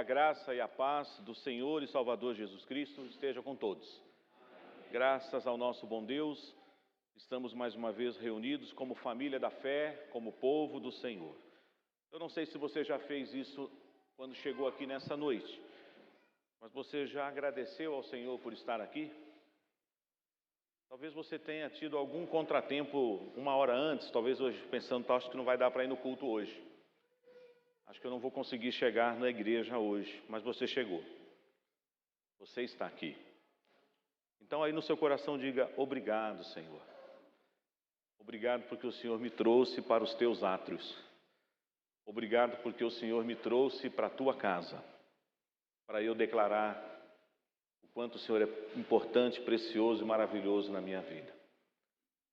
a graça e a paz do Senhor e Salvador Jesus Cristo esteja com todos. Graças ao nosso bom Deus, estamos mais uma vez reunidos como família da fé, como povo do Senhor. Eu não sei se você já fez isso quando chegou aqui nessa noite, mas você já agradeceu ao Senhor por estar aqui? Talvez você tenha tido algum contratempo uma hora antes, talvez hoje pensando, acho que não vai dar para ir no culto hoje. Acho que eu não vou conseguir chegar na igreja hoje, mas você chegou. Você está aqui. Então aí no seu coração diga, obrigado, Senhor. Obrigado porque o Senhor me trouxe para os teus átrios. Obrigado porque o Senhor me trouxe para a tua casa, para eu declarar o quanto o Senhor é importante, precioso e maravilhoso na minha vida.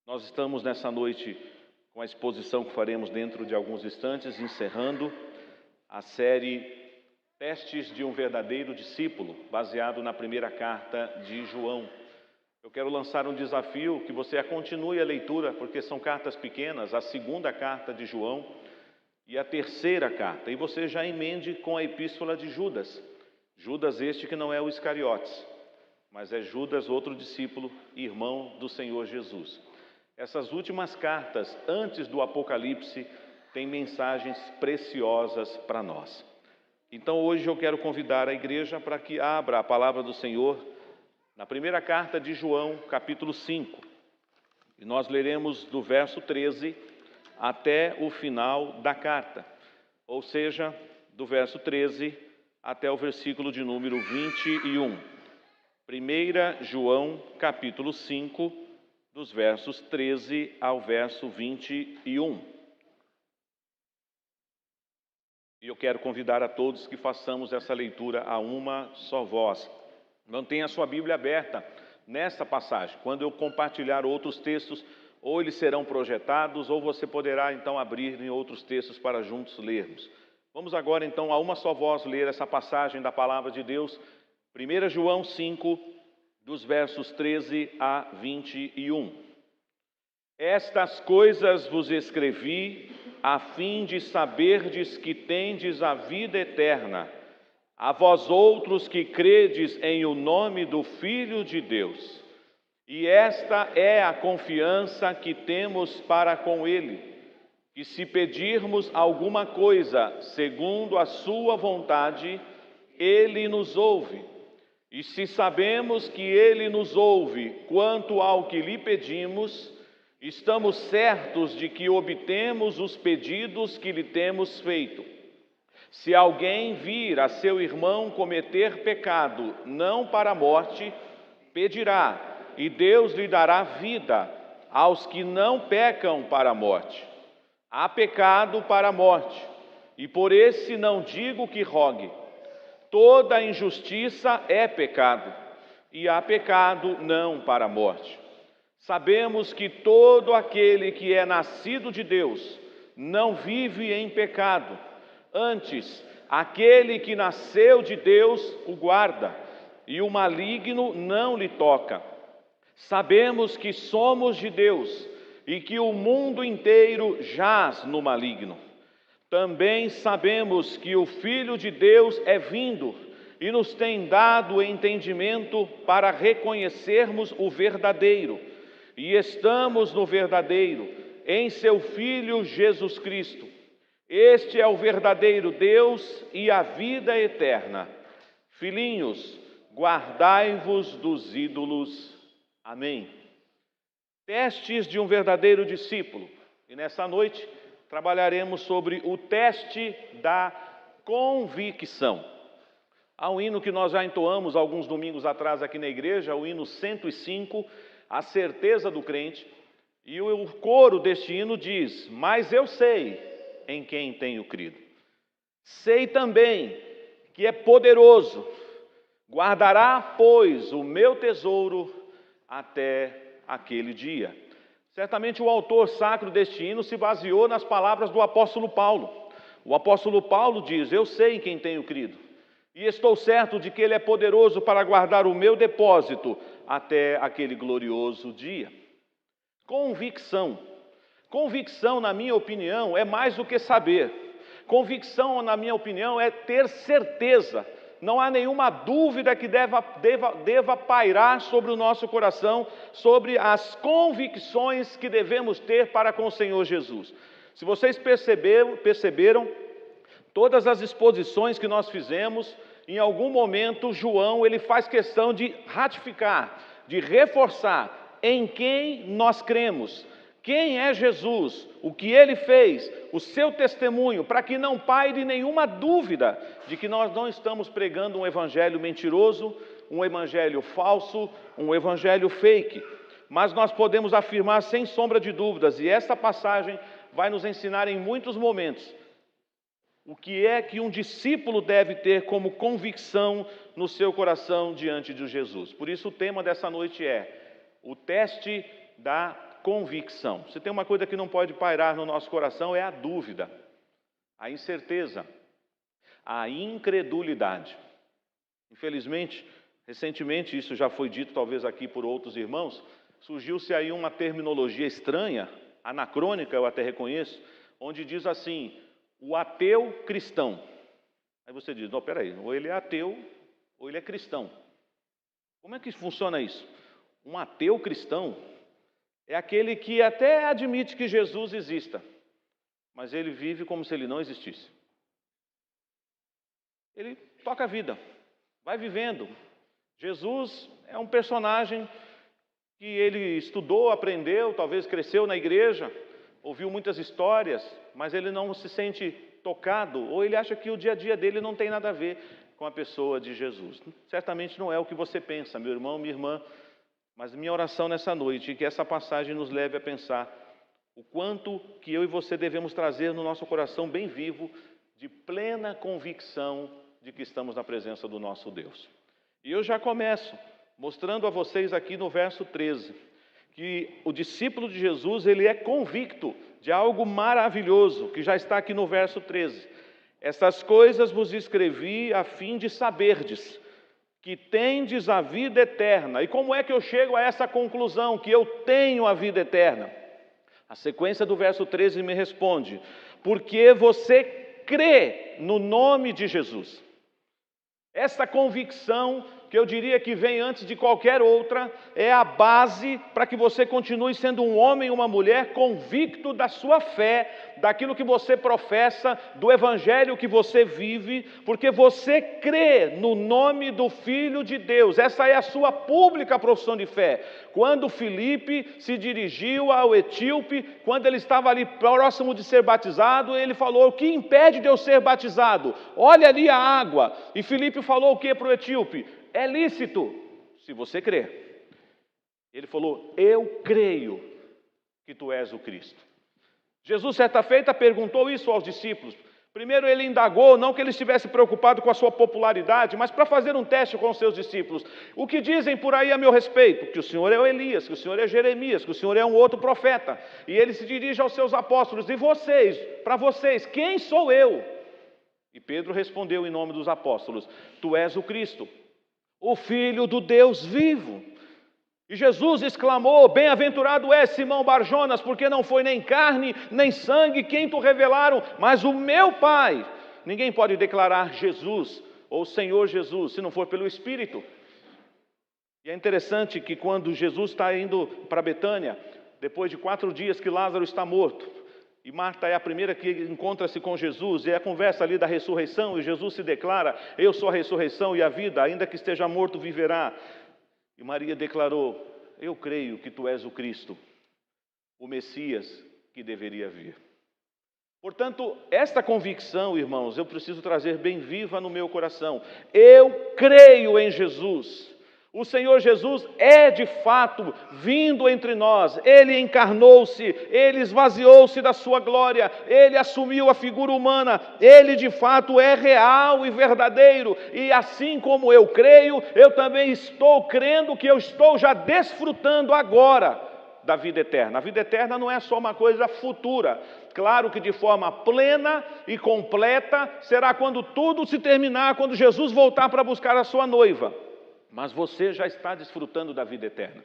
Nós estamos nessa noite com a exposição que faremos dentro de alguns instantes, encerrando a série Testes de um Verdadeiro Discípulo, baseado na primeira carta de João. Eu quero lançar um desafio que você continue a leitura, porque são cartas pequenas, a segunda carta de João e a terceira carta. E você já emende com a epístola de Judas. Judas este que não é o Iscariotes, mas é Judas, outro discípulo, irmão do Senhor Jesus. Essas últimas cartas, antes do Apocalipse, têm mensagens preciosas para nós. Então hoje eu quero convidar a igreja para que abra a palavra do Senhor na primeira carta de João, capítulo 5. E nós leremos do verso 13 até o final da carta, ou seja, do verso 13 até o versículo de número 21. 1 João, capítulo 5, dos versos 13 ao verso 21. E eu quero convidar a todos que façamos essa leitura a uma só voz. Mantenha a sua Bíblia aberta nesta passagem. Quando eu compartilhar outros textos, ou eles serão projetados, ou você poderá então abrir em outros textos para juntos lermos. Vamos agora então a uma só voz ler essa passagem da Palavra de Deus. 1 João 5, dos versos 13 a 21. Estas coisas vos escrevi a fim de saberdes que tendes a vida eterna, a vós outros que credes em o nome do Filho de Deus. E esta é a confiança que temos para com Ele, que se pedirmos alguma coisa segundo a sua vontade, Ele nos ouve. E se sabemos que Ele nos ouve quanto ao que lhe pedimos, estamos certos de que obtemos os pedidos que lhe temos feito. Se alguém vir a seu irmão cometer pecado, não para a morte, pedirá, e Deus lhe dará vida aos que não pecam para a morte. Há pecado para a morte, e por esse não digo que rogue. Toda injustiça é pecado, e há pecado não para a morte. Sabemos que todo aquele que é nascido de Deus não vive em pecado. Antes, aquele que nasceu de Deus o guarda, e o maligno não lhe toca. Sabemos que somos de Deus e que o mundo inteiro jaz no maligno. Também sabemos que o Filho de Deus é vindo e nos tem dado entendimento para reconhecermos o verdadeiro. E estamos no verdadeiro, em seu Filho Jesus Cristo. Este é o verdadeiro Deus e a vida eterna. Filhinhos, guardai-vos dos ídolos. Amém. Testes de um verdadeiro discípulo. E nessa noite trabalharemos sobre o teste da convicção. Há um hino que nós já entoamos alguns domingos atrás aqui na igreja, o hino 105, a certeza do crente, e o coro deste hino diz, mas eu sei em quem tenho crido. Sei também que é poderoso, guardará, pois, o meu tesouro até aquele dia. Certamente o autor sacro deste hino se baseou nas palavras do apóstolo Paulo. O apóstolo Paulo diz, eu sei em quem tenho crido, e estou certo de que Ele é poderoso para guardar o meu depósito até aquele glorioso dia. Convicção. Convicção, na minha opinião, é mais do que saber. Convicção, na minha opinião, é ter certeza. Não há nenhuma dúvida que deva pairar sobre o nosso coração, sobre as convicções que devemos ter para com o Senhor Jesus. Se vocês perceberam, todas as exposições que nós fizemos, em algum momento, João, ele faz questão de ratificar, de reforçar em quem nós cremos. Quem é Jesus, o que Ele fez, o seu testemunho, para que não paire nenhuma dúvida de que nós não estamos pregando um evangelho mentiroso, um evangelho falso, um evangelho fake. Mas nós podemos afirmar sem sombra de dúvidas, e esta passagem vai nos ensinar em muitos momentos, o que é que um discípulo deve ter como convicção no seu coração diante de Jesus. Por isso o tema dessa noite é o teste da convicção. Se tem uma coisa que não pode pairar no nosso coração é a dúvida, a incerteza, a incredulidade. Infelizmente, recentemente, isso já foi dito talvez aqui por outros irmãos, surgiu-se aí uma terminologia estranha, anacrônica, eu até reconheço, onde diz assim, o ateu cristão. Aí você diz, não, peraí, ou ele é ateu ou ele é cristão. Como é que funciona isso? Um ateu cristão é aquele que até admite que Jesus exista, mas ele vive como se ele não existisse. Ele toca a vida, vai vivendo. Jesus é um personagem que ele estudou, aprendeu, talvez cresceu na igreja, ouviu muitas histórias, mas ele não se sente tocado, ou ele acha que o dia a dia dele não tem nada a ver com a pessoa de Jesus. Certamente não é o que você pensa, meu irmão, minha irmã, mas minha oração nessa noite é que essa passagem nos leve a pensar o quanto que eu e você devemos trazer no nosso coração bem vivo, de plena convicção de que estamos na presença do nosso Deus. E eu já começo mostrando a vocês aqui no verso 13, que o discípulo de Jesus, ele é convicto de algo maravilhoso, que já está aqui no verso 13. Essas coisas vos escrevi a fim de saberdes que tendes a vida eterna. E como é que eu chego a essa conclusão, que eu tenho a vida eterna? A sequência do verso 13 me responde, porque você crê no nome de Jesus. Essa convicção, que eu diria que vem antes de qualquer outra, é a base para que você continue sendo um homem e uma mulher convicto da sua fé, daquilo que você professa, do evangelho que você vive, porque você crê no nome do Filho de Deus. Essa é a sua pública profissão de fé. Quando Filipe se dirigiu ao etíope, quando ele estava ali próximo de ser batizado, ele falou, o que impede de eu ser batizado? Olha ali a água. E Filipe falou o que para o etíope? É lícito, se você crer. Ele falou, eu creio que tu és o Cristo. Jesus, certa feita, perguntou isso aos discípulos. Primeiro ele indagou, não que ele estivesse preocupado com a sua popularidade, mas para fazer um teste com os seus discípulos. O que dizem por aí a meu respeito? Que o Senhor é o Elias, que o Senhor é Jeremias, que o Senhor é um outro profeta. E ele se dirige aos seus apóstolos, e vocês, para vocês, quem sou eu? E Pedro respondeu em nome dos apóstolos, tu és o Cristo, o Filho do Deus vivo. E Jesus exclamou, bem-aventurado és Simão Barjonas, porque não foi nem carne, nem sangue quem te revelaram, mas o meu Pai. Ninguém pode declarar Jesus, ou Senhor Jesus, se não for pelo Espírito. E é interessante que quando Jesus está indo para Betânia, depois de 4 dias que Lázaro está morto, e Marta é a primeira que encontra-se com Jesus, e é a conversa ali da ressurreição, e Jesus se declara, eu sou a ressurreição e a vida, ainda que esteja morto, viverá. E Maria declarou, eu creio que tu és o Cristo, o Messias que deveria vir. Portanto, esta convicção, irmãos, eu preciso trazer bem viva no meu coração. Eu creio em Jesus. O Senhor Jesus é de fato vindo entre nós, Ele encarnou-se, Ele esvaziou-se da sua glória, Ele assumiu a figura humana, Ele de fato é real e verdadeiro, e assim como eu creio, eu também estou crendo que eu estou já desfrutando agora da vida eterna. A vida eterna não é só uma coisa futura, claro que de forma plena e completa será quando tudo se terminar, quando Jesus voltar para buscar a sua noiva. Mas você já está desfrutando da vida eterna.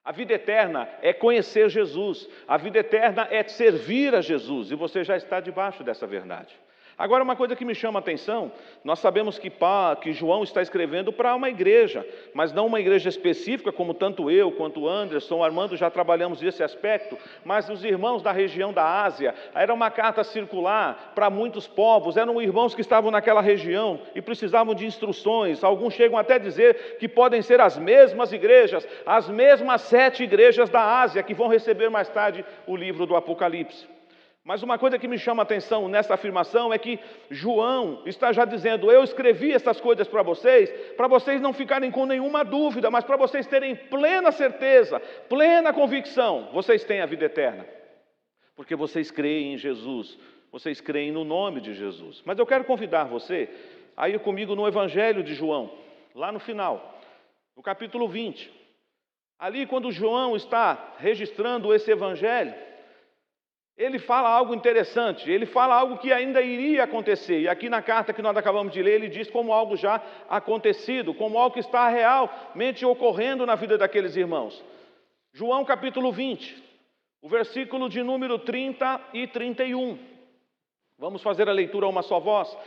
A vida eterna é conhecer Jesus. A vida eterna é servir a Jesus. E você já está debaixo dessa verdade. Agora, uma coisa que me chama a atenção, nós sabemos que João está escrevendo para uma igreja, mas não uma igreja específica, como tanto eu, quanto o Anderson, o Armando já trabalhamos nesse aspecto, mas os irmãos da região da Ásia. Era uma carta circular para muitos povos, eram irmãos que estavam naquela região e precisavam de instruções. Alguns chegam até a dizer que podem ser as mesmas igrejas, as mesmas 7 igrejas da Ásia, que vão receber mais tarde o livro do Apocalipse. Mas uma coisa que me chama a atenção nessa afirmação é que João está já dizendo: eu escrevi essas coisas para vocês não ficarem com nenhuma dúvida, mas para vocês terem plena certeza, plena convicção, vocês têm a vida eterna. Porque vocês creem em Jesus, vocês creem no nome de Jesus. Mas eu quero convidar você a ir comigo no Evangelho de João, lá no final, no capítulo 20. Ali, quando João está registrando esse Evangelho, ele fala algo interessante, ele fala algo que ainda iria acontecer. E aqui na carta que nós acabamos de ler, ele diz como algo já acontecido, como algo que está realmente ocorrendo na vida daqueles irmãos. João capítulo 20, o versículo de número 30 e 31. Vamos fazer a leitura a uma só voz.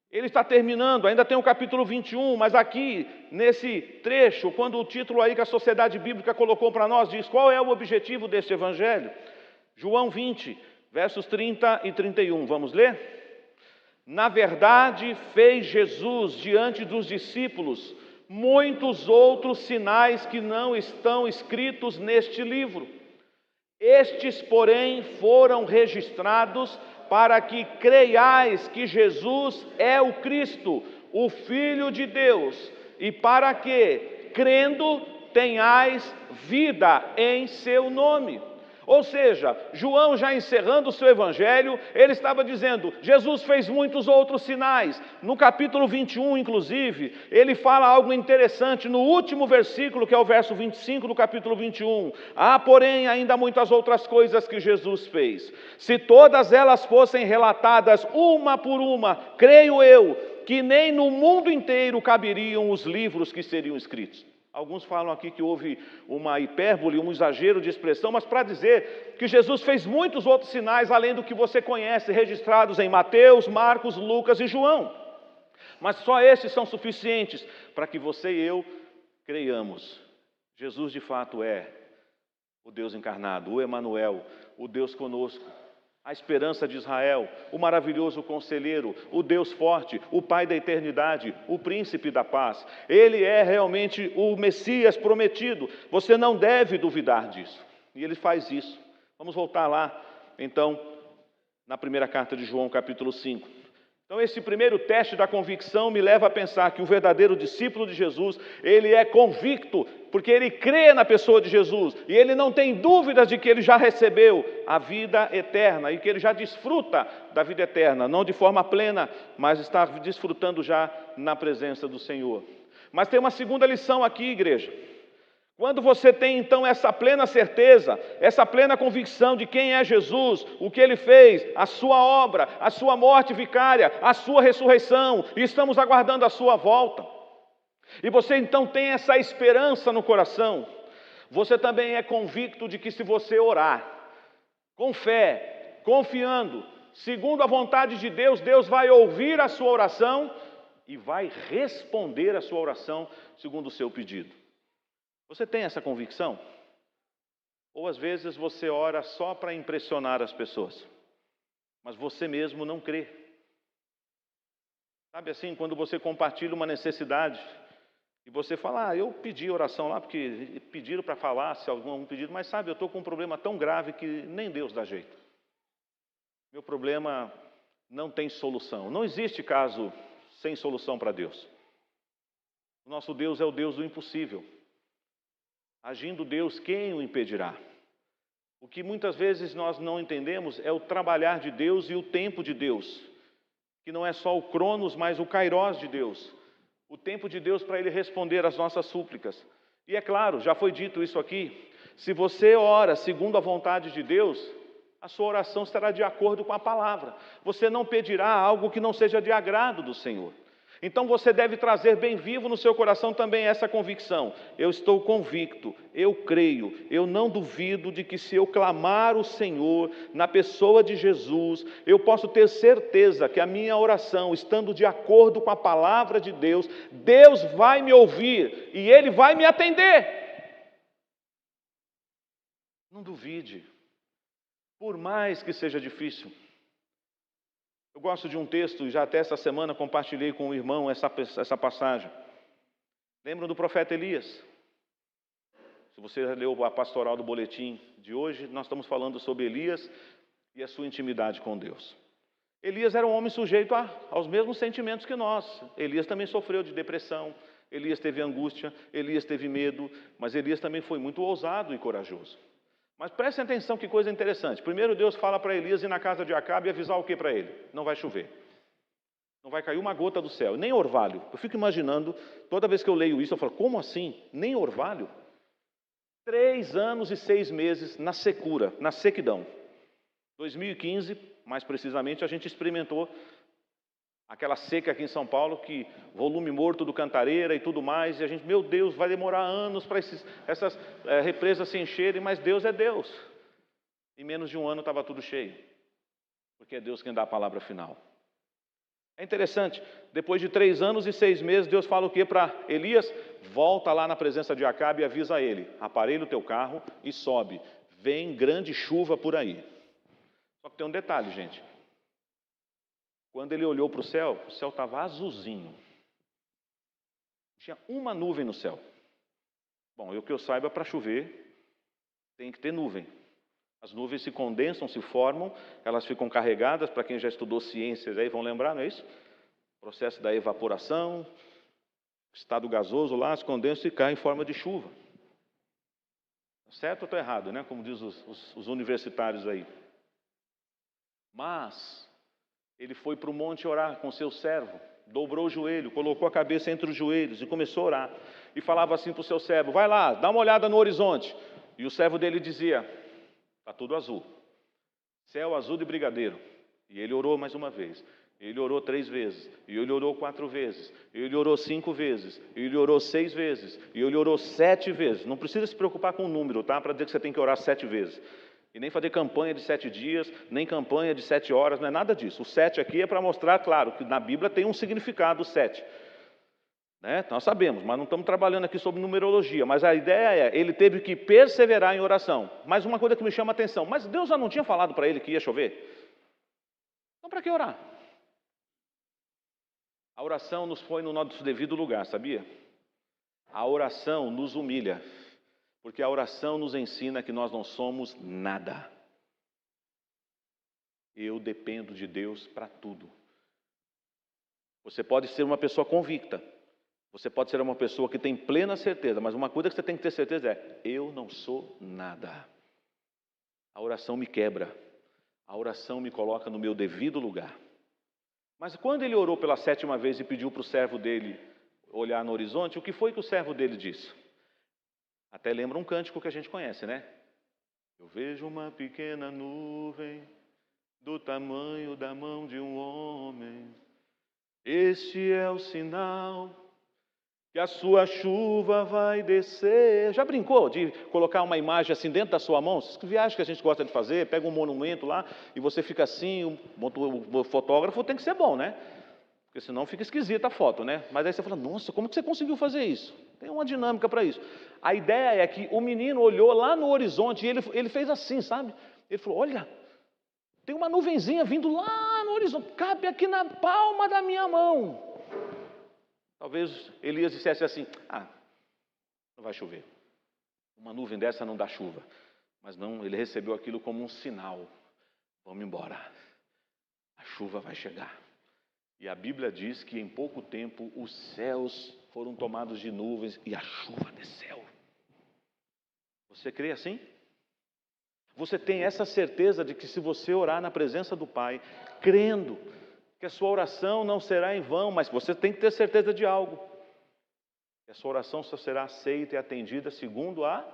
Ele está terminando, ainda tem o capítulo 21, mas aqui, nesse trecho, quando o título aí que a Sociedade Bíblica colocou para nós diz qual é o objetivo deste evangelho, João 20, versos 30 e 31, vamos ler? Na verdade, fez Jesus diante dos discípulos muitos outros sinais que não estão escritos neste livro. Estes, porém, foram registrados para que creiais que Jesus é o Cristo, o Filho de Deus, e para que, crendo, tenhais vida em seu nome. Ou seja, João, já encerrando o seu evangelho, ele estava dizendo: Jesus fez muitos outros sinais. No capítulo 21, inclusive, ele fala algo interessante no último versículo, que é o verso 25 do capítulo 21. Há, porém, ainda muitas outras coisas que Jesus fez. Se todas elas fossem relatadas uma por uma, creio eu, que nem no mundo inteiro caberiam os livros que seriam escritos. Alguns falam aqui que houve uma hipérbole, um exagero de expressão, mas para dizer que Jesus fez muitos outros sinais, além do que você conhece, registrados em Mateus, Marcos, Lucas e João. Mas só estes são suficientes para que você e eu creiamos. Jesus de fato é o Deus encarnado, o Emanuel, o Deus conosco, a esperança de Israel, o maravilhoso conselheiro, o Deus forte, o Pai da eternidade, o príncipe da paz. Ele é realmente o Messias prometido. Você não deve duvidar disso. E ele faz isso. Vamos voltar lá, então, na primeira carta de João, capítulo 5. Então, esse primeiro teste da convicção me leva a pensar que o verdadeiro discípulo de Jesus, ele é convicto, porque ele crê na pessoa de Jesus, e ele não tem dúvidas de que ele já recebeu a vida eterna, e que ele já desfruta da vida eterna, não de forma plena, mas está desfrutando já na presença do Senhor. Mas tem uma segunda lição aqui, igreja. Quando você tem então essa plena certeza, essa plena convicção de quem é Jesus, o que Ele fez, a sua obra, a sua morte vicária, a sua ressurreição, e estamos aguardando a sua volta, e você então tem essa esperança no coração, você também é convicto de que se você orar, com fé, confiando, segundo a vontade de Deus, Deus vai ouvir a sua oração e vai responder a sua oração segundo o seu pedido. Você tem essa convicção? Ou às vezes você ora só para impressionar as pessoas, mas você mesmo não crê. Sabe assim, quando você compartilha uma necessidade e você fala: eu pedi oração lá porque pediram para falar, se algum pedido, mas sabe, eu estou com um problema tão grave que nem Deus dá jeito. Meu problema não tem solução. Não existe caso sem solução para Deus. O nosso Deus é o Deus do impossível. Agindo Deus, quem o impedirá? O que muitas vezes nós não entendemos é o trabalhar de Deus e o tempo de Deus, que não é só o Cronos, mas o Kairos de Deus, o tempo de Deus para Ele responder às nossas súplicas. E é claro, já foi dito isso aqui, se você ora segundo a vontade de Deus, a sua oração estará de acordo com a palavra. Você não pedirá algo que não seja de agrado do Senhor. Então você deve trazer bem vivo no seu coração também essa convicção. Eu estou convicto, eu creio, eu não duvido de que se eu clamar o Senhor na pessoa de Jesus, eu posso ter certeza que a minha oração, estando de acordo com a palavra de Deus, Deus vai me ouvir e Ele vai me atender. Não duvide, por mais que seja difícil. Eu gosto de um texto, e já até essa semana compartilhei com o irmão essa passagem. Lembram do profeta Elias? Se você leu a pastoral do boletim de hoje, nós estamos falando sobre Elias e a sua intimidade com Deus. Elias era um homem sujeito aos mesmos sentimentos que nós. Elias também sofreu de depressão, Elias teve angústia, Elias teve medo, mas Elias também foi muito ousado e corajoso. Mas prestem atenção que coisa interessante. Primeiro Deus fala para Elias ir na casa de Acabe e avisar o que para ele? Não vai chover. Não vai cair uma gota do céu, nem orvalho. Eu fico imaginando, toda vez que eu leio isso, eu falo, como assim? Nem orvalho? 3 anos e 6 meses na secura, na sequidão. 2015, mais precisamente, a gente experimentou aquela seca aqui em São Paulo, que volume morto do Cantareira e tudo mais, e a gente, meu Deus, vai demorar anos para essas represas se encherem, mas Deus é Deus. Em menos de um ano estava tudo cheio, porque é Deus quem dá a palavra final. É interessante, depois de 3 anos e 6 meses, Deus fala o que para Elias? Volta lá na presença de Acabe e avisa ele, aparelha o teu carro e sobe, vem grande chuva por aí. Só que tem um detalhe, gente. Quando ele olhou para o céu estava azulzinho. Tinha uma nuvem no céu. Bom, o que eu saiba, para chover, tem que ter nuvem. As nuvens se condensam, se formam, elas ficam carregadas, para quem já estudou ciências aí, vão lembrar, não é isso? O processo da evaporação, estado gasoso lá, se condensa e cai em forma de chuva. Certo ou estou errado, né? Como diz os universitários aí. Mas ele foi para o monte orar com seu servo, dobrou o joelho, colocou a cabeça entre os joelhos e começou a orar. E falava assim para o seu servo, vai lá, dá uma olhada no horizonte. E o servo dele dizia, está tudo azul, céu azul de brigadeiro. E ele orou mais uma vez, ele orou 3 vezes, e ele orou 4 vezes, e ele orou 5 vezes, e ele orou 6 vezes, e ele orou 7 vezes. Não precisa se preocupar com o número, tá? Para dizer que você tem que orar 7 vezes. E nem fazer campanha de 7 dias, nem campanha de 7 horas, não é nada disso. O 7 aqui é para mostrar, claro, que na Bíblia tem um significado, o 7. Né? Nós sabemos, mas não estamos trabalhando aqui sobre numerologia. Mas a ideia é, ele teve que perseverar em oração. Mas uma coisa que me chama a atenção, mas Deus já não tinha falado para ele que ia chover? Então para que orar? A oração nos põe no nosso devido lugar, sabia? A oração nos humilha. Porque a oração nos ensina que nós não somos nada. Eu dependo de Deus para tudo. Você pode ser uma pessoa convicta. Você pode ser uma pessoa que tem plena certeza. Mas uma coisa que você tem que ter certeza é, eu não sou nada. A oração me quebra. A oração me coloca no meu devido lugar. Mas quando ele orou pela 7ª vez e pediu para o servo dele olhar no horizonte, o que foi que o servo dele disse? Até lembra um cântico que a gente conhece, né? Eu vejo uma pequena nuvem do tamanho da mão de um homem. Este é o sinal que a sua chuva vai descer. Já brincou de colocar uma imagem assim dentro da sua mão? Essas viagens que a gente gosta de fazer, pega um monumento lá e você fica assim, o fotógrafo tem que ser bom, né? Porque senão fica esquisita a foto, né? Mas aí você fala, nossa, como que você conseguiu fazer isso? Tem uma dinâmica para isso. A ideia é que o menino olhou lá no horizonte e ele fez assim, sabe? Ele falou, olha, tem uma nuvenzinha vindo lá no horizonte, cabe aqui na palma da minha mão. Talvez Elias dissesse assim, não vai chover. Uma nuvem dessa não dá chuva. Mas não, ele recebeu aquilo como um sinal. Vamos embora. A chuva vai chegar. E a Bíblia diz que em pouco tempo os céus foram tomados de nuvens e a chuva desceu. Você crê assim? Você tem essa certeza de que se você orar na presença do Pai, crendo que a sua oração não será em vão, mas você tem que ter certeza de algo. Que a sua oração só será aceita e atendida segundo a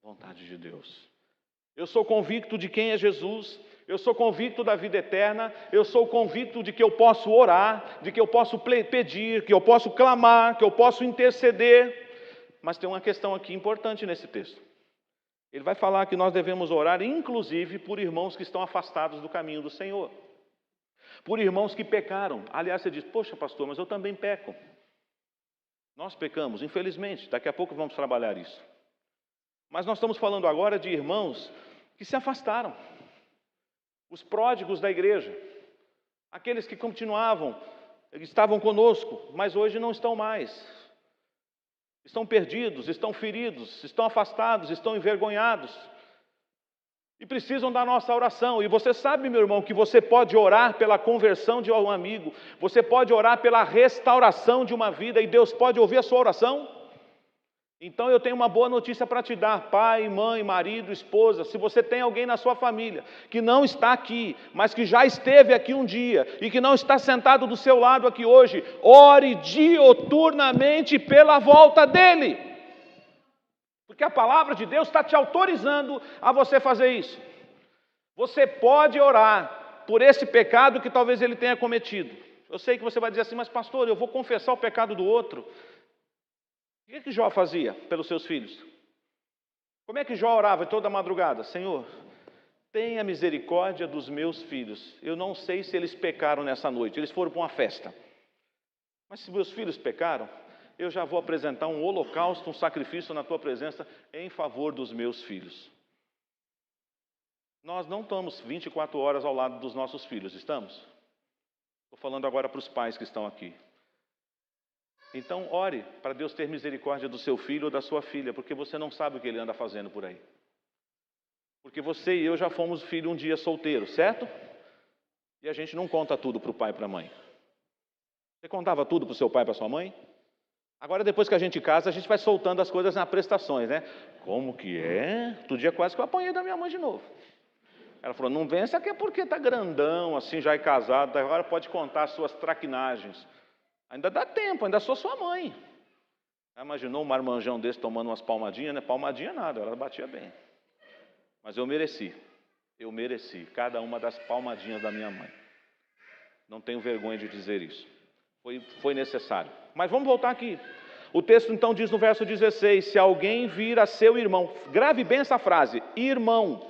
vontade de Deus. Eu sou convicto de quem é Jesus, eu sou convicto da vida eterna, eu sou convicto de que eu posso orar, de que eu posso pedir, que eu posso clamar, que eu posso interceder. Mas tem uma questão aqui importante nesse texto. Ele vai falar que nós devemos orar, inclusive, por irmãos que estão afastados do caminho do Senhor. Por irmãos que pecaram. Aliás, você diz, poxa pastor, mas eu também peco. Nós pecamos, infelizmente, daqui a pouco vamos trabalhar isso. Mas nós estamos falando agora de irmãos que se afastaram. Os pródigos da igreja. Aqueles que continuavam, estavam conosco, mas hoje não estão mais. Estão perdidos, estão feridos, estão afastados, estão envergonhados. E precisam da nossa oração. E você sabe, meu irmão, que você pode orar pela conversão de um amigo. Você pode orar pela restauração de uma vida. E Deus pode ouvir a sua oração. Então eu tenho uma boa notícia para te dar. Pai, mãe, marido, esposa. Se você tem alguém na sua família que não está aqui, mas que já esteve aqui um dia e que não está sentado do seu lado aqui hoje, ore dioturnamente pela volta dele. Porque a palavra de Deus está te autorizando a você fazer isso. Você pode orar por esse pecado que talvez ele tenha cometido. Eu sei que você vai dizer assim, mas pastor, eu vou confessar o pecado do outro. O que Jó fazia pelos seus filhos? Como é que Jó orava toda madrugada? Senhor, tenha misericórdia dos meus filhos. Eu não sei se eles pecaram nessa noite, eles foram para uma festa. Mas se meus filhos pecaram, eu já vou apresentar um holocausto, um sacrifício na tua presença em favor dos meus filhos. Nós não estamos 24 horas ao lado dos nossos filhos, estamos? Estou falando agora para os pais que estão aqui. Então ore para Deus ter misericórdia do seu filho ou da sua filha, porque você não sabe o que ele anda fazendo por aí. Porque você e eu já fomos filho um dia solteiro, certo? E a gente não conta tudo para o pai e para a mãe. Você contava tudo para o seu pai e para a sua mãe? Agora, depois que a gente casa, a gente vai soltando as coisas nas prestações, né? Como que é? Outro dia quase que eu apanhei da minha mãe de novo. Ela falou, não vença que é porque está grandão, assim, já é casado, agora pode contar as suas traquinagens. Ainda dá tempo, ainda sou sua mãe. Ela imaginou um marmanjão desse tomando umas palmadinhas, né? Palmadinha nada, ela batia bem. Mas eu mereci cada uma das palmadinhas da minha mãe. Não tenho vergonha de dizer isso. Foi necessário. Mas vamos voltar aqui. O texto então diz no verso 16, se alguém vir a seu irmão, grave bem essa frase, irmão.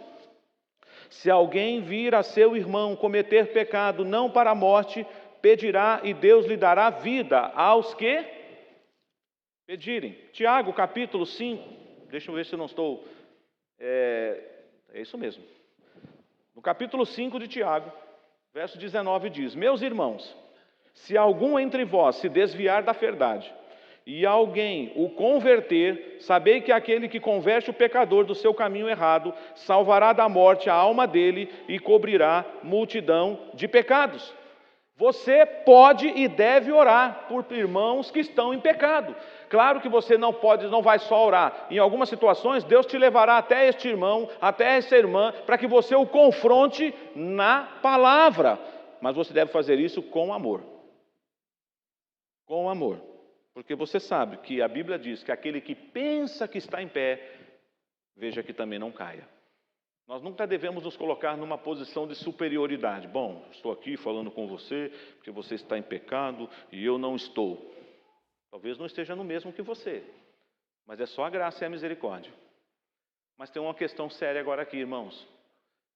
Se alguém vir a seu irmão cometer pecado, não para a morte, pedirá e Deus lhe dará vida aos que pedirem. Tiago, capítulo 5, deixa eu ver se eu não estou... É isso mesmo. No capítulo 5 de Tiago, verso 19 diz, meus irmãos, se algum entre vós se desviar da verdade, e alguém o converter, sabei que aquele que converte o pecador do seu caminho errado, salvará da morte a alma dele e cobrirá multidão de pecados. Você pode e deve orar por irmãos que estão em pecado. Claro que você não vai só orar. Em algumas situações, Deus te levará até este irmão, até essa irmã, para que você o confronte na palavra. Mas você deve fazer isso com amor. Com amor. Porque você sabe que a Bíblia diz que aquele que pensa que está em pé, veja que também não caia. Nós nunca devemos nos colocar numa posição de superioridade. Bom, estou aqui falando com você, porque você está em pecado e eu não estou. Talvez não esteja no mesmo que você, mas é só a graça e a misericórdia. Mas tem uma questão séria agora aqui, irmãos.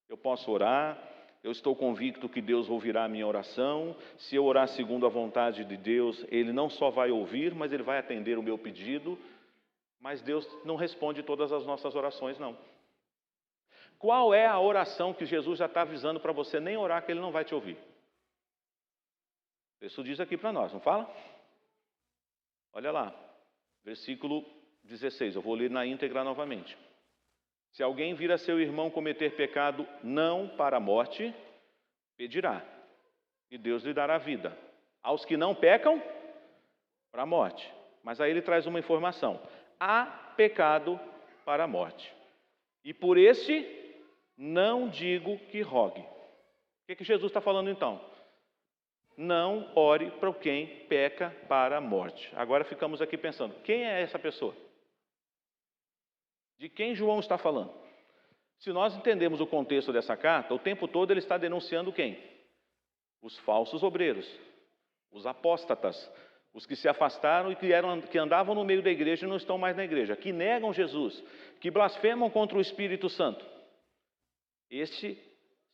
Eu posso orar, eu estou convicto que Deus ouvirá a minha oração. Se eu orar segundo a vontade de Deus, Ele não só vai ouvir, mas Ele vai atender o meu pedido. Mas Deus não responde todas as nossas orações, não. Qual é a oração que Jesus já está avisando para você nem orar, que Ele não vai te ouvir? Isso diz aqui para nós, não fala? Olha lá, versículo 16, eu vou ler na íntegra novamente. Se alguém vir a seu irmão cometer pecado não para a morte, pedirá, e Deus lhe dará vida. Aos que não pecam, para a morte. Mas aí ele traz uma informação. Há pecado para a morte. E por esse não digo que rogue. O que Jesus está falando então? Não ore para quem peca para a morte. Agora ficamos aqui pensando, quem é essa pessoa? De quem João está falando? Se nós entendemos o contexto dessa carta, o tempo todo ele está denunciando quem? Os falsos obreiros, os apóstatas, os que se afastaram e que andavam no meio da igreja e não estão mais na igreja, que negam Jesus, que blasfemam contra o Espírito Santo. Este,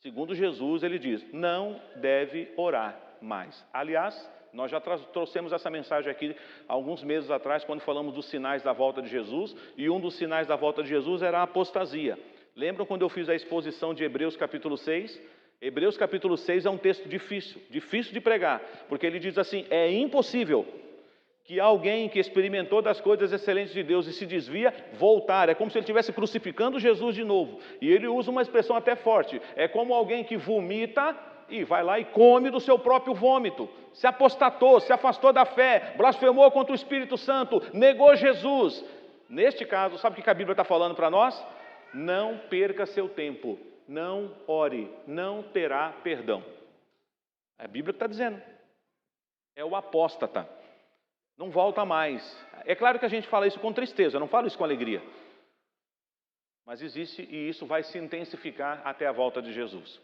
segundo Jesus, ele diz, não deve orar mais. Aliás, nós já trouxemos essa mensagem aqui alguns meses atrás, quando falamos dos sinais da volta de Jesus, e um dos sinais da volta de Jesus era a apostasia. Lembram quando eu fiz a exposição de Hebreus capítulo 6? Hebreus capítulo 6 é um texto difícil de pregar, porque ele diz assim, é impossível que alguém que experimentou das coisas excelentes de Deus e se desvia, voltar. É como se ele estivesse crucificando Jesus de novo. E ele usa uma expressão até forte, é como alguém que vomita e vai lá e come do seu próprio vômito, se apostatou, se afastou da fé, blasfemou contra o Espírito Santo, negou Jesus. Neste caso, sabe o que a Bíblia está falando para nós? Não perca seu tempo, não ore, não terá perdão. É a Bíblia que está dizendo. É o apóstata. Não volta mais. É claro que a gente fala isso com tristeza, eu não falo isso com alegria. Mas existe e isso vai se intensificar até a volta de Jesus.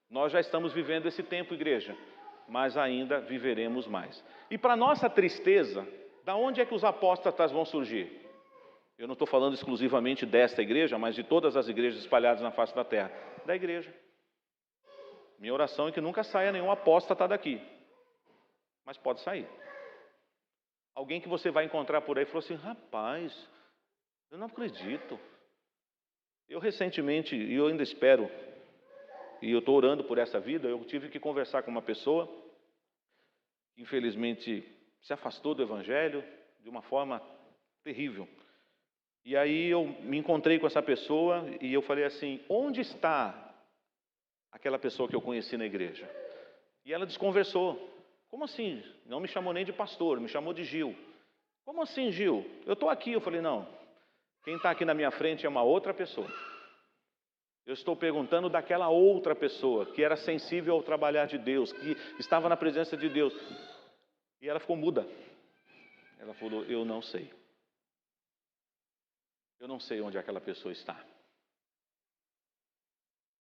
Nós já estamos vivendo esse tempo, igreja, mas ainda viveremos mais. E para nossa tristeza, da onde é que os apóstatas vão surgir? Eu não estou falando exclusivamente desta igreja, mas de todas as igrejas espalhadas na face da terra. Da igreja. Minha oração é que nunca saia nenhum apóstata daqui. Mas pode sair. Alguém que você vai encontrar por aí falou assim, rapaz, eu não acredito. Eu recentemente, e eu ainda espero, e eu estou orando por essa vida, eu tive que conversar com uma pessoa que infelizmente se afastou do Evangelho de uma forma terrível. E aí eu me encontrei com essa pessoa e eu falei assim, onde está aquela pessoa que eu conheci na igreja? E ela desconversou. Como assim? Não me chamou nem de pastor, me chamou de Gil. Como assim, Gil? Eu estou aqui. Eu falei, não, quem está aqui na minha frente é uma outra pessoa. Eu estou perguntando daquela outra pessoa que era sensível ao trabalhar de Deus, que estava na presença de Deus. E ela ficou muda. Ela falou, eu não sei. Eu não sei onde aquela pessoa está.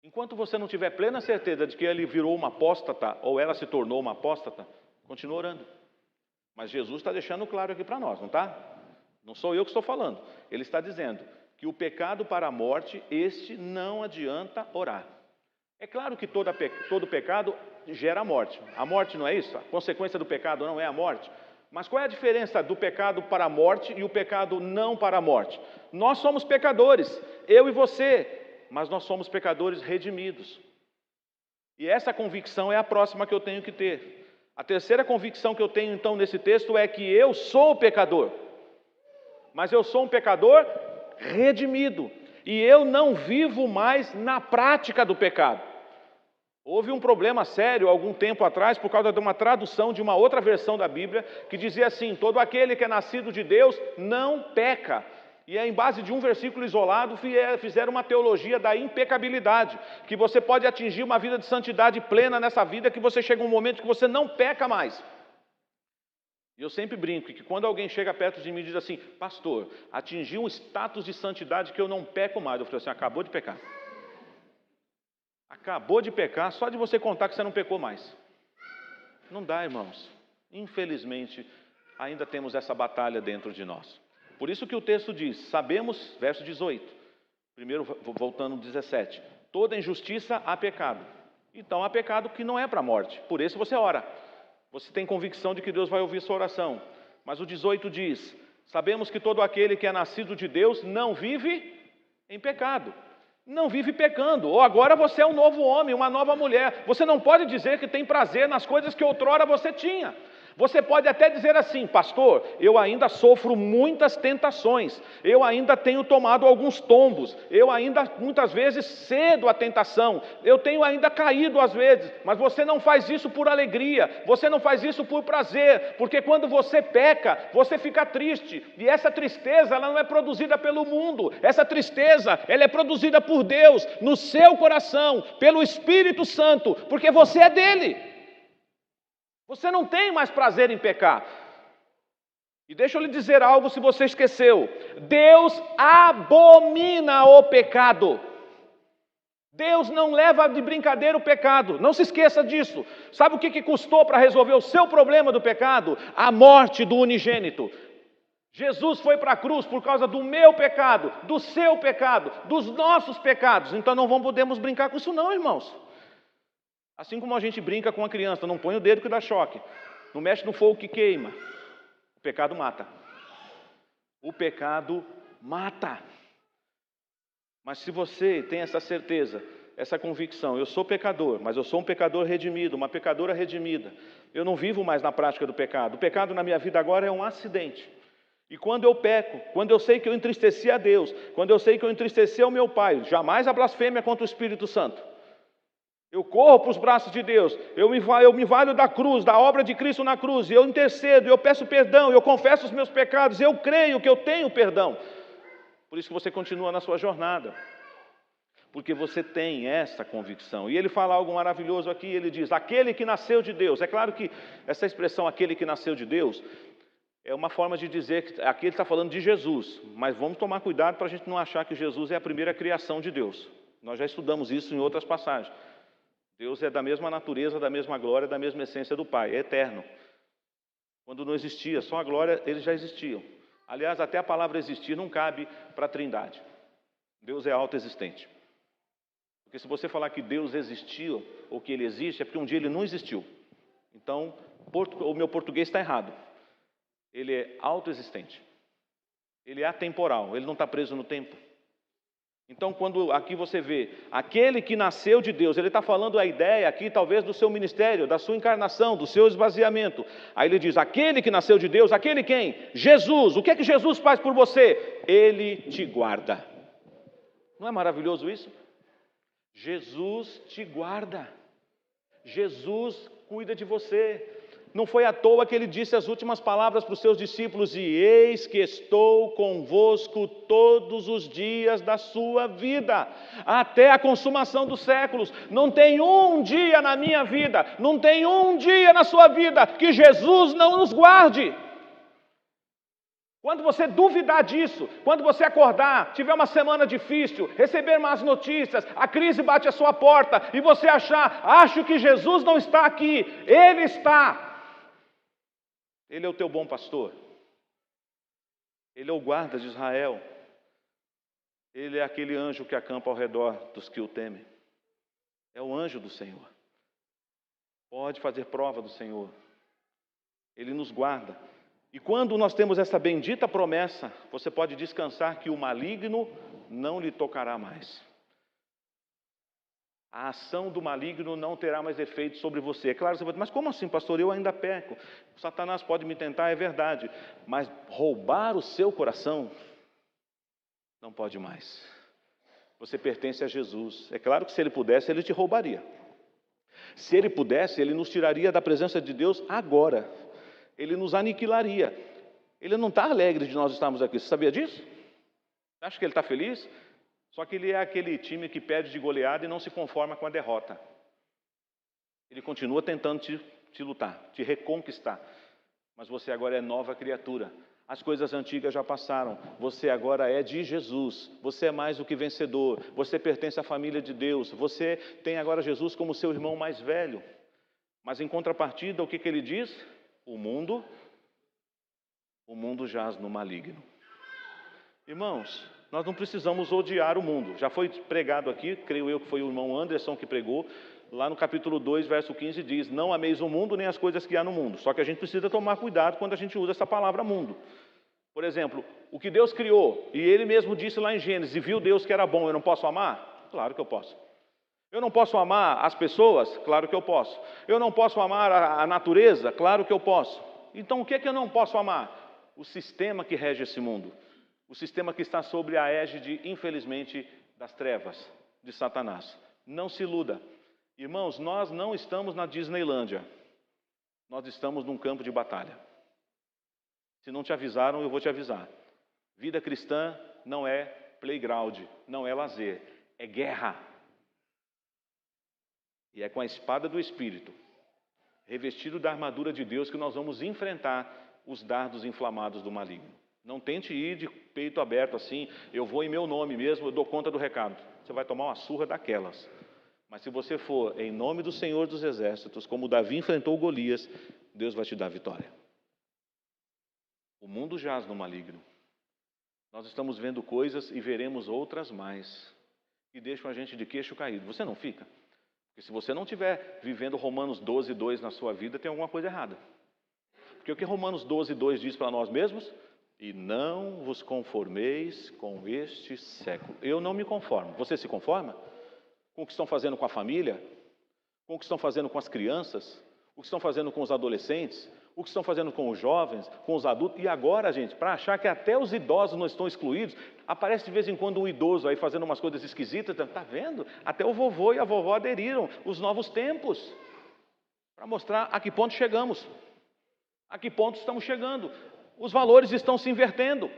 Enquanto você não tiver plena certeza de que ele virou uma apóstata, ou ela se tornou uma apóstata, continue orando. Mas Jesus está deixando claro aqui para nós, não está? Não sou eu que estou falando. Ele está dizendo que o pecado para a morte, este não adianta orar. É claro que todo pecado gera morte. A morte não é isso? A consequência do pecado não é a morte? Mas qual é a diferença do pecado para a morte e o pecado não para a morte? Nós somos pecadores, eu e você, mas nós somos pecadores redimidos. E essa convicção é a próxima que eu tenho que ter. A terceira convicção que eu tenho então nesse texto é que eu sou pecador. Mas eu sou um pecador redimido. E eu não vivo mais na prática do pecado. Houve um problema sério algum tempo atrás por causa de uma tradução de uma outra versão da Bíblia que dizia assim, todo aquele que é nascido de Deus não peca. E em base de um versículo isolado fizeram uma teologia da impecabilidade, que você pode atingir uma vida de santidade plena nessa vida, que você chega um momento que você não peca mais. E eu sempre brinco que quando alguém chega perto de mim e diz assim, pastor, atingi um status de santidade que eu não peco mais. Eu falo assim, acabou de pecar. Acabou de pecar, só de você contar que você não pecou mais. Não dá, irmãos. Infelizmente, ainda temos essa batalha dentro de nós. Por isso que o texto diz, sabemos, verso 18, primeiro voltando no 17, toda injustiça há pecado. Então há pecado que não é para a morte, por isso você ora. Você tem convicção de que Deus vai ouvir sua oração. Mas o 18 diz, sabemos que todo aquele que é nascido de Deus não vive em pecado. Não vive pecando, ou agora você é um novo homem, uma nova mulher. Você não pode dizer que tem prazer nas coisas que outrora você tinha. Você pode até dizer assim, pastor, eu ainda sofro muitas tentações, eu ainda tenho tomado alguns tombos, eu ainda muitas vezes cedo à tentação, eu tenho ainda caído às vezes, mas você não faz isso por alegria, você não faz isso por prazer, porque quando você peca, você fica triste, e essa tristeza ela não é produzida pelo mundo, essa tristeza ela é produzida por Deus, no seu coração, pelo Espírito Santo, porque você é dele. Você não tem mais prazer em pecar. E deixa eu lhe dizer algo se você esqueceu. Deus abomina o pecado. Deus não leva de brincadeira o pecado, não se esqueça disso. Sabe o que custou para resolver o seu problema do pecado? A morte do unigênito. Jesus foi para a cruz por causa do meu pecado, do seu pecado, dos nossos pecados. Então não podemos brincar com isso não, irmãos. Assim como a gente brinca com a criança, não põe o dedo que dá choque, não mexe no fogo que queima. O pecado mata. O pecado mata. Mas se você tem essa certeza, essa convicção, eu sou pecador, mas eu sou um pecador redimido, uma pecadora redimida. Eu não vivo mais na prática do pecado. O pecado na minha vida agora é um acidente. E quando eu peco, quando eu sei que eu entristeci a Deus, quando eu sei que eu entristeci ao meu Pai, jamais a blasfêmia contra o Espírito Santo. Eu corro para os braços de Deus, eu me valho da cruz, da obra de Cristo na cruz, e eu intercedo, eu peço perdão, eu confesso os meus pecados, eu creio que eu tenho perdão. Por isso que você continua na sua jornada, porque você tem essa convicção. E ele fala algo maravilhoso aqui, ele diz, aquele que nasceu de Deus. É claro que essa expressão, aquele que nasceu de Deus, é uma forma de dizer que aqui ele está falando de Jesus, mas vamos tomar cuidado para a gente não achar que Jesus é a primeira criação de Deus. Nós já estudamos isso em outras passagens. Deus é da mesma natureza, da mesma glória, da mesma essência do Pai, é eterno. Quando não existia, só a glória, eles já existiam. Aliás, até a palavra existir não cabe para a Trindade. Deus é autoexistente. Porque se você falar que Deus existiu, ou que Ele existe, é porque um dia Ele não existiu. Então, o meu português está errado. Ele é autoexistente. Ele é atemporal, Ele não está preso no tempo. Então, quando aqui você vê, aquele que nasceu de Deus, ele está falando a ideia aqui, talvez, do seu ministério, da sua encarnação, do seu esvaziamento. Aí ele diz, aquele que nasceu de Deus, aquele quem? Jesus. O que é que Jesus faz por você? Ele te guarda. Não é maravilhoso isso? Jesus te guarda. Jesus cuida de você. Não foi à toa que ele disse as últimas palavras para os seus discípulos, e eis que estou convosco todos os dias da sua vida, até a consumação dos séculos. Não tem um dia na minha vida, não tem um dia na sua vida que Jesus não nos guarde. Quando você duvidar disso, quando você acordar, tiver uma semana difícil, receber más notícias, a crise bate à sua porta, e você acho que Jesus não está aqui, Ele está. Ele é o teu bom pastor. Ele é o guarda de Israel. Ele é aquele anjo que acampa ao redor dos que o temem. É o anjo do Senhor. Pode fazer prova do Senhor. Ele nos guarda. E quando nós temos essa bendita promessa, você pode descansar que o maligno não lhe tocará mais. A ação do maligno não terá mais efeito sobre você. É claro, você vai dizer, mas como assim, pastor? Eu ainda peco. Satanás pode me tentar, é verdade. Mas roubar o seu coração, não pode mais. Você pertence a Jesus. É claro que se ele pudesse, ele te roubaria. Se ele pudesse, ele nos tiraria da presença de Deus agora. Ele nos aniquilaria. Ele não está alegre de nós estarmos aqui. Você sabia disso? Você acha que ele está feliz? Só que ele é aquele time que perde de goleada e não se conforma com a derrota. Ele continua tentando te lutar, te reconquistar. Mas você agora é nova criatura. As coisas antigas já passaram. Você agora é de Jesus. Você é mais do que vencedor. Você pertence à família de Deus. Você tem agora Jesus como seu irmão mais velho. Mas em contrapartida, o que ele diz? O mundo jaz no maligno. Irmãos, nós não precisamos odiar o mundo. Já foi pregado aqui, creio eu que foi o irmão Anderson que pregou, lá no capítulo 2, verso 15 diz, não ameis o mundo nem as coisas que há no mundo. Só que a gente precisa tomar cuidado quando a gente usa essa palavra mundo. Por exemplo, o que Deus criou, e Ele mesmo disse lá em Gênesis, e viu Deus que era bom, eu não posso amar? Claro que eu posso. Eu não posso amar as pessoas? Claro que eu posso. Eu não posso amar a natureza? Claro que eu posso. Então o que é que eu não posso amar? O sistema que rege esse mundo. O sistema que está sobre a égide, infelizmente, das trevas, de Satanás. Não se iluda. Irmãos, nós não estamos na Disneylândia. Nós estamos num campo de batalha. Se não te avisaram, eu vou te avisar. Vida cristã não é playground, não é lazer, é guerra. E é com a espada do Espírito, revestido da armadura de Deus, que nós vamos enfrentar os dardos inflamados do maligno. Não tente ir de peito aberto assim, eu vou em meu nome mesmo, eu dou conta do recado. Você vai tomar uma surra daquelas. Mas se você for em nome do Senhor dos Exércitos, como Davi enfrentou Golias, Deus vai te dar vitória. O mundo jaz no maligno. Nós estamos vendo coisas e veremos outras mais, que deixam a gente de queixo caído. Você não fica? Porque se você não estiver vivendo Romanos 12:2 na sua vida, tem alguma coisa errada. Porque o que Romanos 12:2 diz para nós mesmos? E não vos conformeis com este século. Eu não me conformo. Você se conforma? Com o que estão fazendo com a família? Com o que estão fazendo com as crianças? O que estão fazendo com os adolescentes? O que estão fazendo com os jovens, com os adultos? E agora, gente, para achar que até os idosos não estão excluídos, aparece de vez em quando um idoso aí fazendo umas coisas esquisitas. Está vendo? Até o vovô e a vovó aderiram. Os novos tempos. Para mostrar a que ponto chegamos. A que ponto estamos chegando. Os valores estão se invertendo.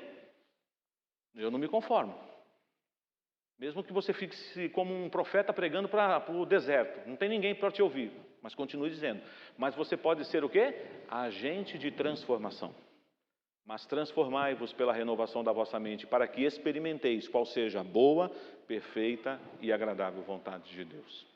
Eu não me conformo. Mesmo que você fique como um profeta pregando para o deserto. Não tem ninguém para te ouvir. Mas continue dizendo. Mas você pode ser o quê? Agente de transformação. Mas transformai-vos pela renovação da vossa mente, para que experimenteis qual seja a boa, perfeita e agradável vontade de Deus.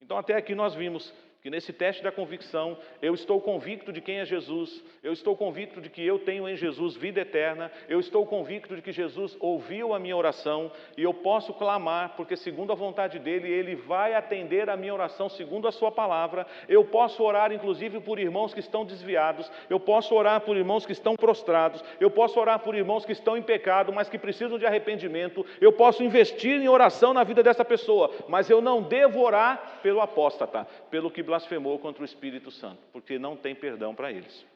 Então até aqui nós vimos que nesse teste da convicção, eu estou convicto de quem é Jesus, eu estou convicto de que eu tenho em Jesus vida eterna, eu estou convicto de que Jesus ouviu a minha oração e eu posso clamar, porque segundo a vontade dEle, Ele vai atender a minha oração segundo a sua palavra. Eu posso orar inclusive por irmãos que estão desviados, eu posso orar por irmãos que estão prostrados, eu posso orar por irmãos que estão em pecado, mas que precisam de arrependimento, eu posso investir em oração na vida dessa pessoa, mas eu não devo orar pelo apóstata, pelo que blasfemou contra o Espírito Santo, porque não tem perdão para eles.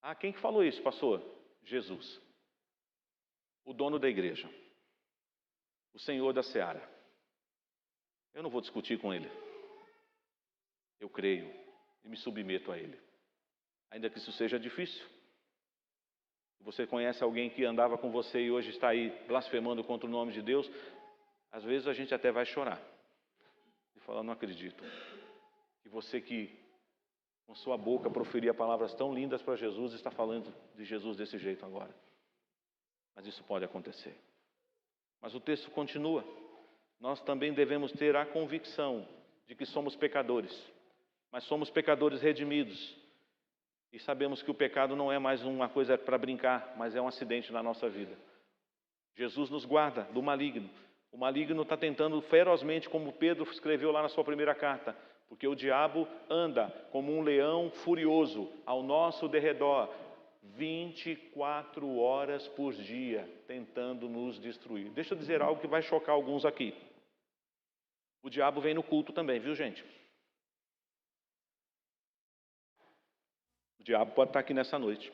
Ah, quem que falou isso, pastor? Jesus, o dono da igreja, o Senhor da seara. Eu não vou discutir com ele. Eu creio e me submeto a ele, ainda que isso seja difícil. Você conhece alguém que andava com você e hoje está aí blasfemando contra o nome de Deus? Às vezes a gente até vai chorar e falar, não acredito. E você que com sua boca proferia palavras tão lindas para Jesus, está falando de Jesus desse jeito agora. Mas isso pode acontecer. Mas o texto continua. Nós também devemos ter a convicção de que somos pecadores, mas somos pecadores redimidos. E sabemos que o pecado não é mais uma coisa para brincar, mas é um acidente na nossa vida. Jesus nos guarda do maligno. O maligno está tentando ferozmente, como Pedro escreveu lá na sua primeira carta, porque o diabo anda como um leão furioso ao nosso derredor, 24 horas por dia, tentando nos destruir. Deixa eu dizer algo que vai chocar alguns aqui. O diabo vem no culto também, viu, gente? O diabo pode estar aqui nessa noite,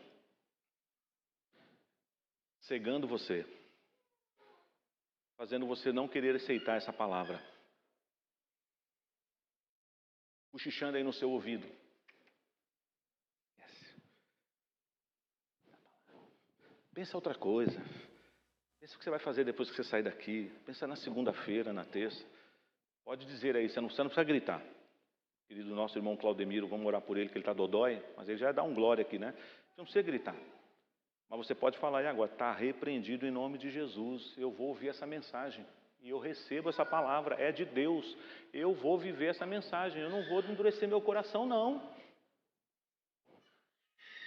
cegando você, fazendo você não querer aceitar essa palavra, cochichando aí no seu ouvido. Pensa outra coisa. Pensa o que você vai fazer depois que você sair daqui. Pensa na segunda-feira, na terça. Pode dizer aí, você não precisa gritar. Querido nosso irmão Claudemiro, vamos orar por ele, que ele está dodói, mas ele já dá um glória aqui, né? Você não precisa gritar. Mas você pode falar aí agora, está repreendido em nome de Jesus. Eu vou ouvir essa mensagem. E eu recebo essa palavra, é de Deus. Eu vou viver essa mensagem. Eu não vou endurecer meu coração, não.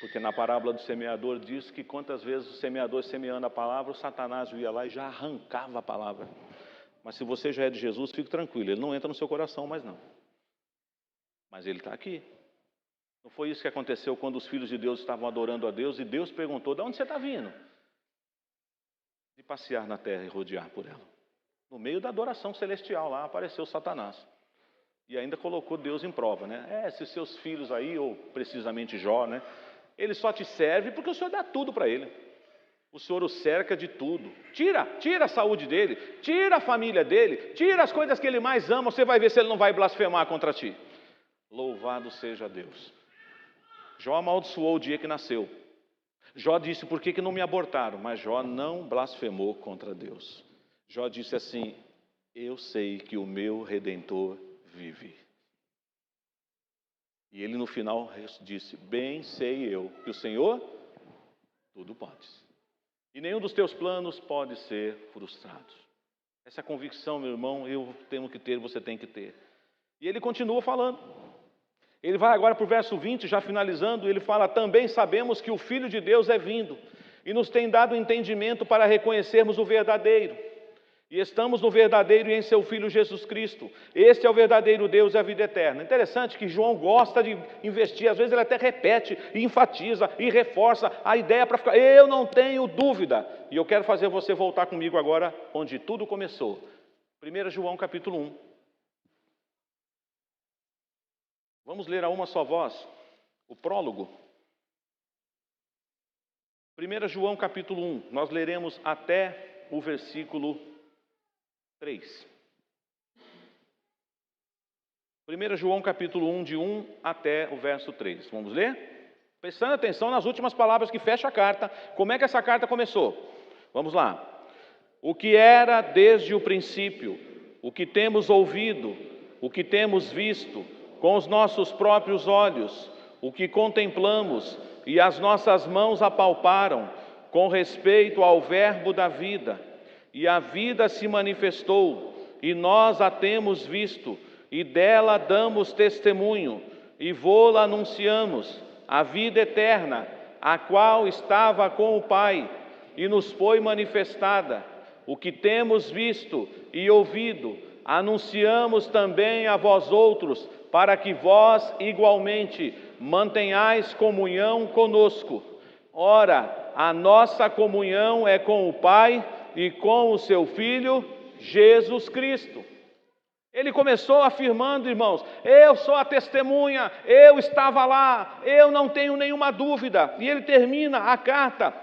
Porque na parábola do semeador diz que quantas vezes o semeador semeando a palavra, o Satanás ia lá e já arrancava a palavra. Mas se você já é de Jesus, fique tranquilo, ele não entra no seu coração mais não. Mas ele está aqui. Não foi isso que aconteceu quando os filhos de Deus estavam adorando a Deus e Deus perguntou, de onde você está vindo? De passear na terra e rodear por ela. No meio da adoração celestial lá apareceu Satanás. E ainda colocou Deus em prova, né? Se seus filhos aí, ou precisamente Jó, né? Ele só te serve porque o Senhor dá tudo para ele. O Senhor o cerca de tudo. Tira a saúde dele, tira a família dele, tira as coisas que ele mais ama, você vai ver se ele não vai blasfemar contra ti. Louvado seja Deus. Jó amaldiçoou o dia que nasceu. Jó disse, por que não me abortaram? Mas Jó não blasfemou contra Deus. Jó disse assim, eu sei que o meu Redentor vive. E ele no final disse, bem sei eu que o Senhor tudo podes. E nenhum dos teus planos pode ser frustrado. Essa convicção, meu irmão, eu tenho que ter, você tem que ter. E ele continua falando. Ele vai agora para o verso 20, já finalizando, ele fala: também sabemos que o Filho de Deus é vindo e nos tem dado entendimento para reconhecermos o verdadeiro. E estamos no verdadeiro e em seu Filho Jesus Cristo. Este é o verdadeiro Deus e a vida eterna. Interessante que João gosta de investir, às vezes ele até repete, e enfatiza e reforça a ideia para ficar, eu não tenho dúvida. E eu quero fazer você voltar comigo agora onde tudo começou. 1 João capítulo 1. Vamos ler a uma só voz, o prólogo. 1 João capítulo 1, nós leremos até o versículo 3. 1 João capítulo 1, de 1 até o verso 3. Vamos ler? Prestando atenção nas últimas palavras que fecha a carta. Como é que essa carta começou? Vamos lá. O que era desde o princípio, o que temos ouvido, o que temos visto com os nossos próprios olhos, o que contemplamos e as nossas mãos apalparam com respeito ao verbo da vida. E a vida se manifestou, e nós a temos visto, e dela damos testemunho, e vô-la anunciamos, a vida eterna, a qual estava com o Pai, e nos foi manifestada. O que temos visto e ouvido, anunciamos também a vós outros, para que vós igualmente mantenhais comunhão conosco. Ora, a nossa comunhão é com o Pai e com o seu Filho, Jesus Cristo. Ele começou afirmando, irmãos, eu sou a testemunha, eu estava lá, eu não tenho nenhuma dúvida. E ele termina a carta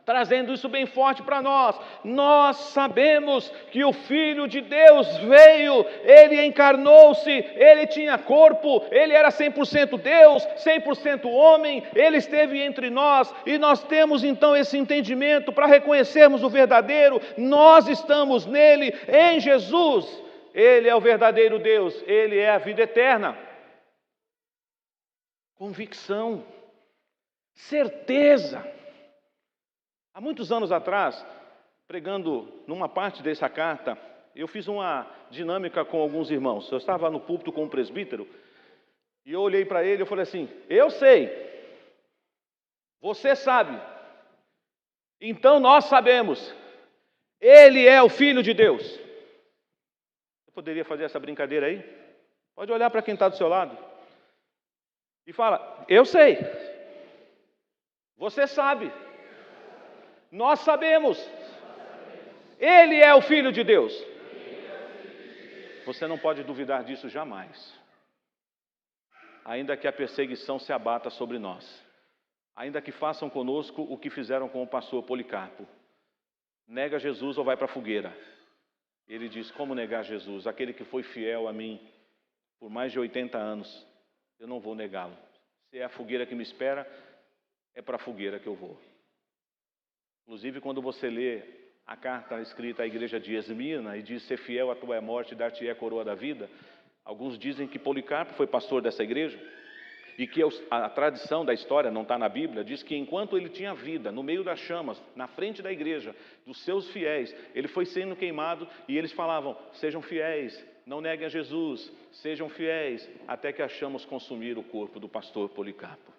trazendo isso bem forte para nós. Nós sabemos que o Filho de Deus veio, ele encarnou-se, ele tinha corpo, ele era 100% Deus, 100% homem, ele esteve entre nós, e nós temos então esse entendimento para reconhecermos o verdadeiro. Nós estamos nele, em Jesus. Ele é o verdadeiro Deus, ele é a vida eterna. Convicção, certeza. Há muitos anos atrás, pregando numa parte dessa carta, eu fiz uma dinâmica com alguns irmãos. Eu estava no púlpito com um presbítero, e eu olhei para ele e falei assim: eu sei, você sabe, então nós sabemos, ele é o Filho de Deus. Você poderia fazer essa brincadeira aí? Pode olhar para quem está do seu lado e fala: eu sei, você sabe, nós sabemos, ele é o Filho de Deus. Você não pode duvidar disso jamais. Ainda que a perseguição se abata sobre nós, ainda que façam conosco o que fizeram com o pastor Policarpo, nega Jesus ou vai para a fogueira. Ele diz: como negar Jesus? Aquele que foi fiel a mim por mais de 80 anos, eu não vou negá-lo. Se é a fogueira que me espera, é para a fogueira que eu vou. Inclusive, quando você lê a carta escrita à igreja de Esmirna e diz: ser fiel à tua morte, dar-te-é a coroa da vida, alguns dizem que Policarpo foi pastor dessa igreja, e que a tradição da história, não está na Bíblia, diz que enquanto ele tinha vida, no meio das chamas, na frente da igreja, dos seus fiéis, ele foi sendo queimado, e eles falavam: sejam fiéis, não neguem a Jesus, sejam fiéis, até que achamos consumir o corpo do pastor Policarpo.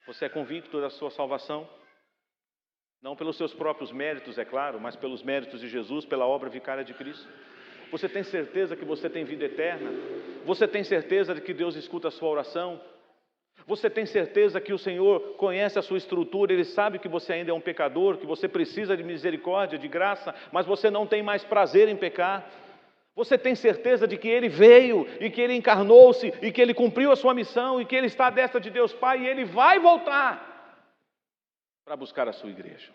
Você é convicto da sua salvação? Não pelos seus próprios méritos, é claro, mas pelos méritos de Jesus, pela obra vicária de Cristo. Você tem certeza que você tem vida eterna? Você tem certeza de que Deus escuta a sua oração? Você tem certeza que o Senhor conhece a sua estrutura, Ele sabe que você ainda é um pecador, que você precisa de misericórdia, de graça, mas você não tem mais prazer em pecar? Você tem certeza de que Ele veio e que Ele encarnou-se e que Ele cumpriu a sua missão e que Ele está à destra de Deus Pai e Ele vai voltar para buscar a sua igreja?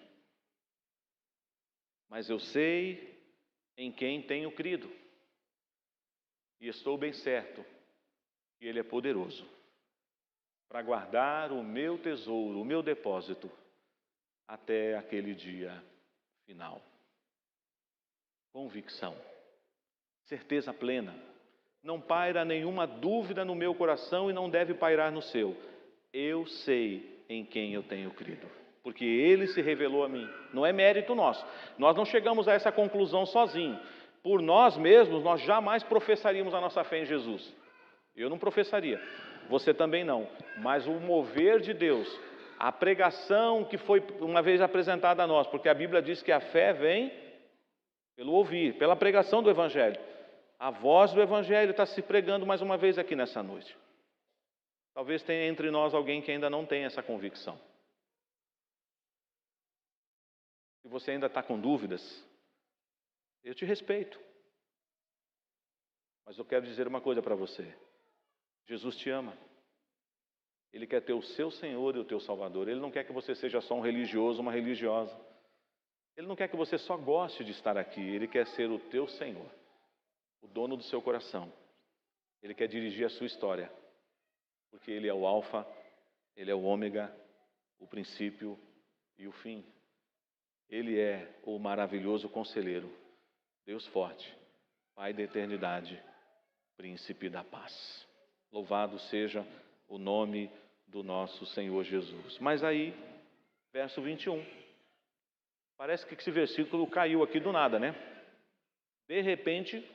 Mas eu sei em quem tenho crido e estou bem certo que Ele é poderoso para guardar o meu tesouro, o meu depósito, até aquele dia final. Convicção. Certeza plena. Não paira nenhuma dúvida no meu coração e não deve pairar no seu. Eu sei em quem eu tenho crido. Porque Ele se revelou a mim. Não é mérito nosso. Nós não chegamos a essa conclusão sozinhos. Por nós mesmos, nós jamais professaríamos a nossa fé em Jesus. Eu não professaria. Você também não. Mas o mover de Deus, a pregação que foi uma vez apresentada a nós, porque a Bíblia diz que a fé vem pelo ouvir, pela pregação do Evangelho. A voz do Evangelho está se pregando mais uma vez aqui nessa noite. Talvez tenha entre nós alguém que ainda não tem essa convicção. Se você ainda está com dúvidas, eu te respeito. Mas eu quero dizer uma coisa para você. Jesus te ama. Ele quer ter o seu Senhor e o teu Salvador. Ele não quer que você seja só um religioso, uma religiosa. Ele não quer que você só goste de estar aqui. Ele quer ser o teu Senhor, o dono do seu coração. Ele quer dirigir a sua história. Porque Ele é o Alfa, Ele é o Ômega, o princípio e o fim. Ele é o maravilhoso conselheiro, Deus forte, Pai da eternidade, Príncipe da paz. Louvado seja o nome do nosso Senhor Jesus. Mas aí, verso 21. Parece que esse versículo caiu aqui do nada, né? De repente,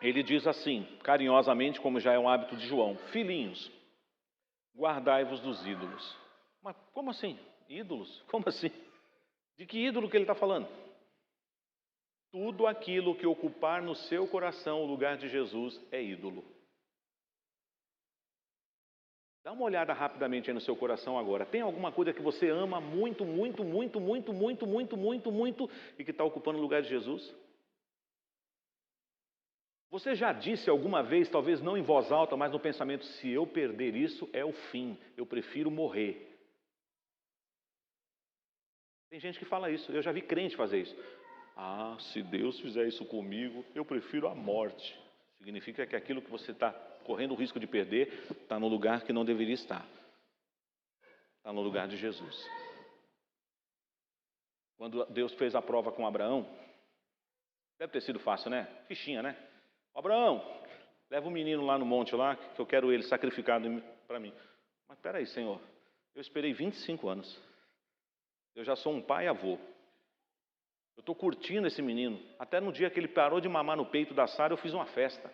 ele diz assim, carinhosamente, como já é um hábito de João: filhinhos, guardai-vos dos ídolos. Mas como assim? Ídolos? Como assim? De que ídolo que ele está falando? Tudo aquilo que ocupar no seu coração o lugar de Jesus é ídolo. Dá uma olhada rapidamente aí no seu coração agora. Tem alguma coisa que você ama muito, muito, muito, muito, muito, muito, muito, muito e que está ocupando o lugar de Jesus? Você já disse alguma vez, talvez não em voz alta, mas no pensamento: se eu perder isso, é o fim, eu prefiro morrer. Tem gente que fala isso, eu já vi crente fazer isso. Ah, se Deus fizer isso comigo, eu prefiro a morte. Significa que aquilo que você está correndo o risco de perder está no lugar que não deveria estar. Está no lugar de Jesus. Quando Deus fez a prova com Abraão, deve ter sido fácil, né? Fichinha, né? Abraão, leva o menino lá no monte lá, que eu quero ele sacrificado para mim. Mas espera aí, Senhor, eu esperei 25 anos. Eu já sou um pai e avô. Eu estou curtindo esse menino. Até no dia que ele parou de mamar no peito da Sara, eu fiz uma festa.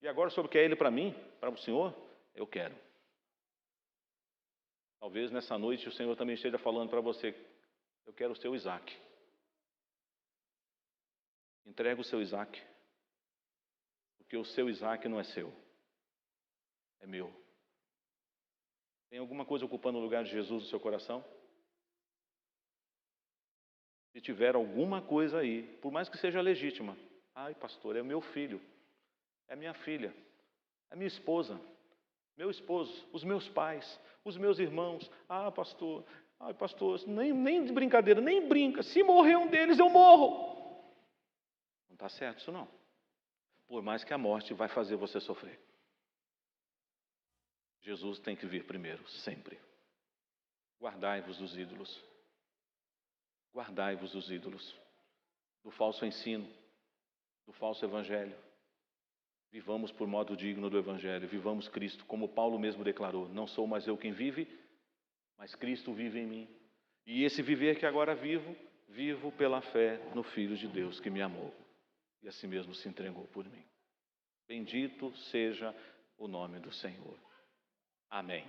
E agora o Senhor quer ele para mim? Para o Senhor? Eu quero. Talvez nessa noite o Senhor também esteja falando para você: eu quero o seu Isaac. Entrega o seu Isaac. Porque o seu Isaac não é seu. É meu. Tem alguma coisa ocupando o lugar de Jesus no seu coração? Se tiver alguma coisa aí, por mais que seja legítima: ai, pastor, é o meu filho, é minha filha, é minha esposa, meu esposo, os meus pais, os meus irmãos. Ah, pastor, ai, pastor, nem de brincadeira, nem brinca. Se morrer um deles, eu morro. Não está certo isso não. Por mais que a morte vai fazer você sofrer, Jesus tem que vir primeiro, sempre. Guardai-vos dos ídolos. Guardai-vos dos ídolos, do falso ensino, do falso evangelho. Vivamos por modo digno do evangelho, vivamos Cristo, como Paulo mesmo declarou: não sou mais eu quem vive, mas Cristo vive em mim. E esse viver que agora vivo, vivo pela fé no Filho de Deus que me amou e assim mesmo se entregou por mim. Bendito seja o nome do Senhor. Amém.